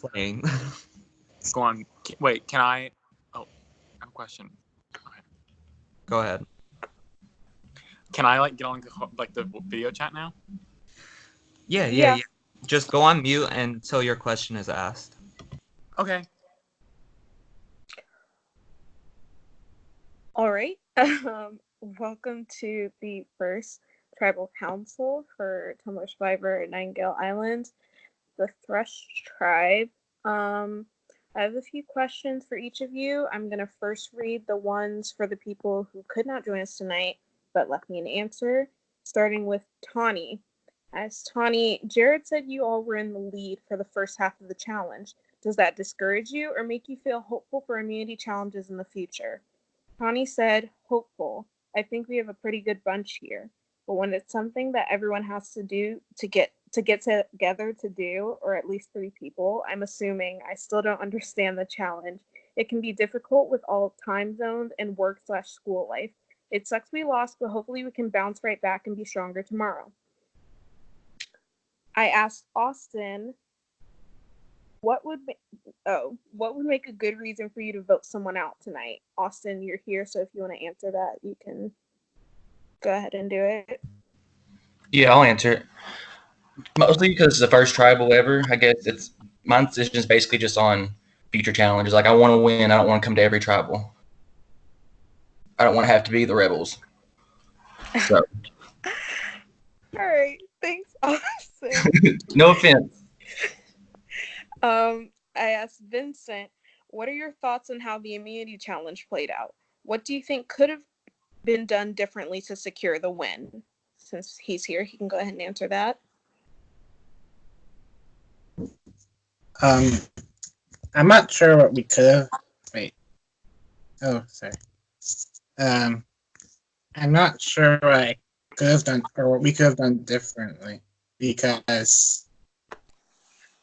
playing. Go on. Wait, can I? Oh, I have a question. Okay. Go ahead. Can I get on the video chat now? Yeah. Just go on mute until your question is asked. Okay. All right. Welcome to the first tribal council for Tumblr Survivor at Nightingale Island, the Thrush tribe. I have a few questions for each of you. I'm going to first read the ones for the people who could not join us tonight but left me an answer, starting with Tawny. As Tawny, Jared said you all were in the lead for the first half of the challenge. Does that discourage you or make you feel hopeful for immunity challenges in the future? Tawny said, hopeful. I think we have a pretty good bunch here. But when it's something that everyone has to do to get together to do, or at least 3 people, I'm assuming I still don't understand the challenge. It can be difficult with all time zones and work/school life. It sucks we lost, but hopefully we can bounce right back and be stronger tomorrow. I asked Austin, what would make a good reason for you to vote someone out tonight? Austin, you're here, so if you want to answer that, you can go ahead and do it. Yeah, I'll answer it. Mostly because it's the first tribal ever. I guess my decision is basically just on future challenges. I want to win. I don't want to come to every tribal. I don't want to have to be the rebels. So. All right, thanks, Austin. No offense. I asked Vincent, what are your thoughts on how the immunity challenge played out? What do you think could have been done differently to secure the win? Since he's here, he can go ahead and answer that. I'm not sure what we could have. Wait. Oh, sorry. I'm not sure what I could have done or what we could have done differently because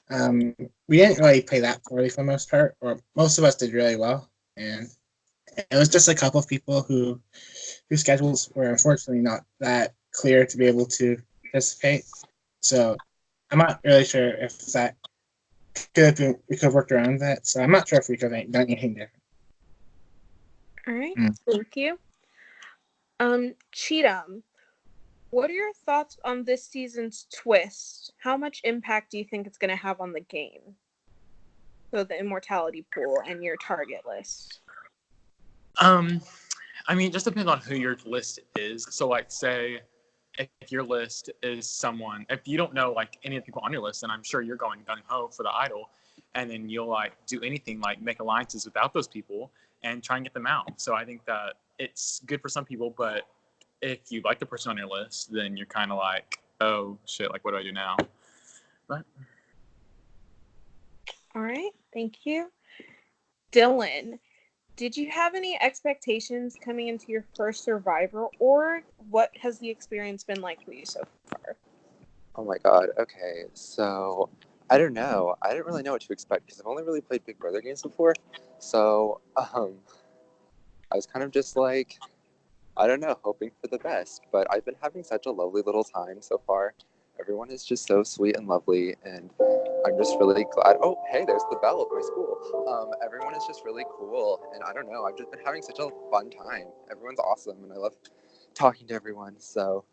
we didn't really play that poorly for the most part, or most of us did really well, and it was just a couple of people whose schedules were unfortunately not that clear to be able to participate. So I'm not really sure if that we could have worked around that. So I'm not sure if we could have done anything different. All right, Thank you. Cheatham, what are your thoughts on this season's twist? How much impact do you think it's going to have on the game? So the immortality pool and your target list. I mean, it just depends on who your list is. So, say if your list is someone, if you don't know any of the people on your list, then I'm sure you're going gung ho for the idol, and then you'll do anything make alliances without those people and try and get them out. So I think that it's good for some people, but if you like the person on your list, then you're kind of oh shit, what do I do now? But all right, thank you. Dylan, did you have any expectations coming into your first Survivor, or what has the experience been like for you so far? Oh my god, okay, so I don't know. I didn't really know what to expect because I've only really played Big Brother games before. So, I was kind of just I don't know, hoping for the best. But I've been having such a lovely little time so far. Everyone is just so sweet and lovely, and I'm just really glad. Oh, hey, there's the bell of my school. Everyone is just really cool, and I don't know, I've just been having such a fun time. Everyone's awesome, and I love talking to everyone, so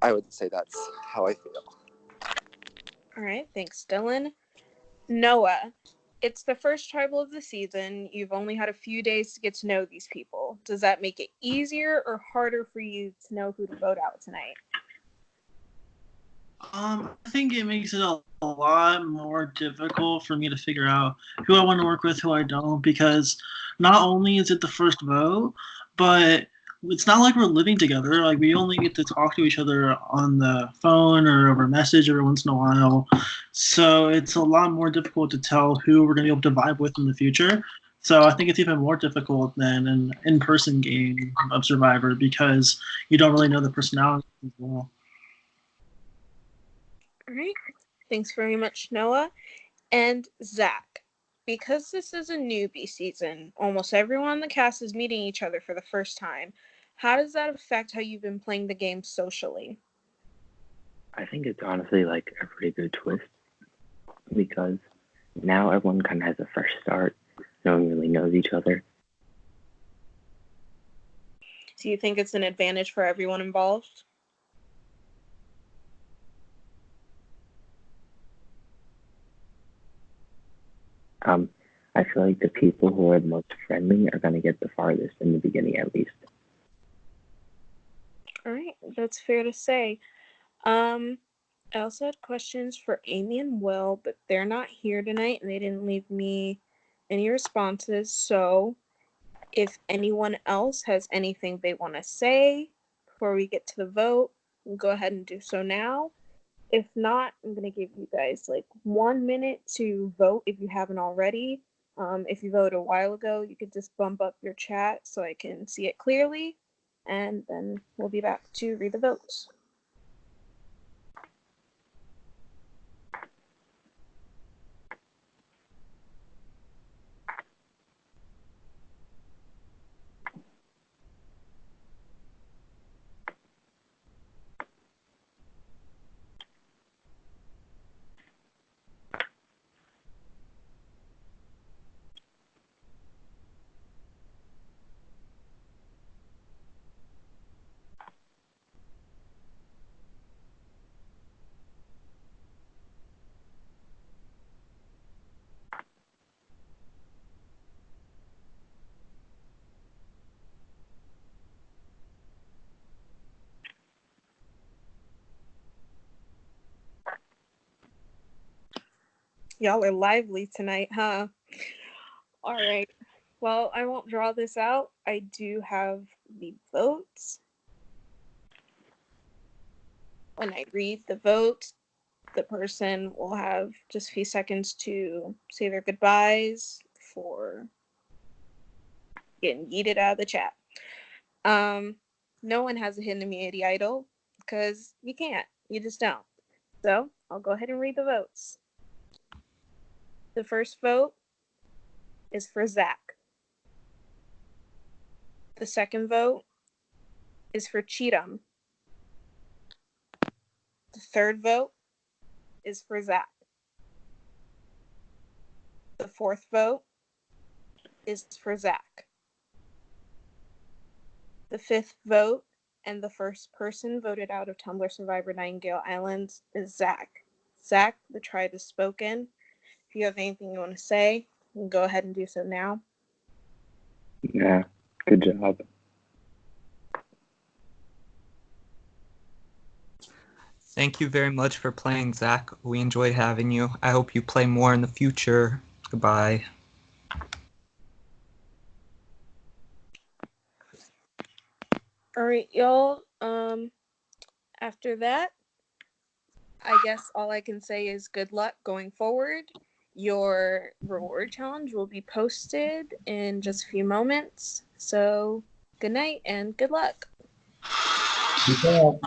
I would say that's how I feel. All right, thanks, Dylan. Noah, it's the first tribal of the season. You've only had a few days to get to know these people. Does that make it easier or harder for you to know who to vote out tonight? I think it makes it a lot more difficult for me to figure out who I want to work with, who I don't, because not only is it the first vote, but it's not like we're living together. We only get to talk to each other on the phone or over message every once in a while. So it's a lot more difficult to tell who we're going to be able to vibe with in the future. So I think it's even more difficult than an in-person game of Survivor because you don't really know the personality as well. All right. Thanks very much, Noah. And Zach, because this is a newbie season, almost everyone on the cast is meeting each other for the first time. How does that affect how you've been playing the game socially? I think it's honestly a pretty good twist because now everyone kind of has a fresh start. No one really knows each other. Do you think it's an advantage for everyone involved? I feel like the people who are the most friendly are going to get the farthest in the beginning, at least. All right, that's fair to say. I also had questions for Amy and Will, but they're not here tonight and they didn't leave me any responses. So if anyone else has anything they want to say before we get to the vote, go ahead and do so now. If not, I'm going to give you guys like 1 minute to vote if you haven't already. If you voted a while ago, you could just bump up your chat so I can see it clearly. And then we'll be back to read the votes. Y'all are lively tonight, huh? All right. Well, I won't draw this out. I do have the votes. When I read the vote, the person will have just a few seconds to say their goodbyes for getting yeeted out of the chat. No one has a hidden immunity idol because you can't. You just don't. So I'll go ahead and read the votes. The first vote is for Zach. The second vote is for Cheatham. The third vote is for Zach. The fourth vote is for Zach. The fifth vote and the first person voted out of Tumblr Survivor Nightingale Islands is Zach. Zach, the tribe is spoken. If you have anything you want to say, you can go ahead and do so now. Yeah, good job. Thank you very much for playing, Zach. We enjoyed having you. I hope you play more in the future. Goodbye. All right, y'all. After that, I guess all I can say is good luck going forward. Your reward challenge will be posted in just a few moments. So, good night and good luck. Good job.